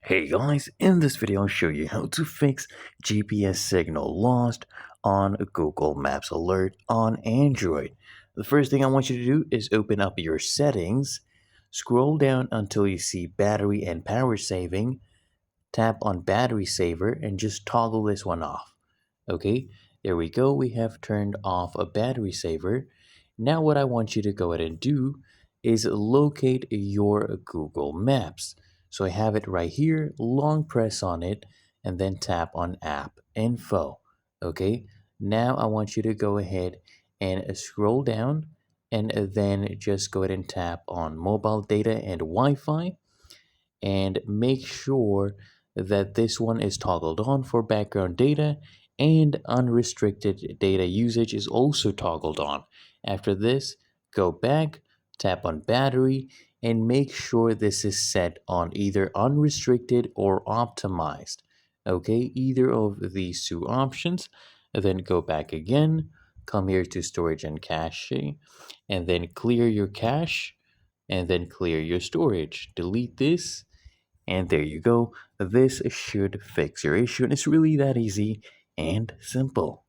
Hey guys, in this video I'll show you how to fix GPS signal lost on Google Maps Alert on Android. The first thing I want you to do is open up your settings, scroll down until you see battery and power saving, tap on battery saver and just toggle this one off. Okay, there we go, we have turned off a battery saver. Now what I want you to go ahead and do is locate your Google Maps. So I have it right here, long press on it, and then tap on App Info. Okay, now I want you to go ahead and scroll down and then just go ahead and tap on mobile data and Wi-Fi and make sure that this one is toggled on for background data and unrestricted data usage is also toggled on. After this, go back, tap on battery, and make sure this is set on either unrestricted or optimized. Okay, either of these two options. Then go back again, come here to storage and cache, and then clear your cache, and then clear your storage. Delete this, and there you go. This should fix your issue, and it's really that easy and simple.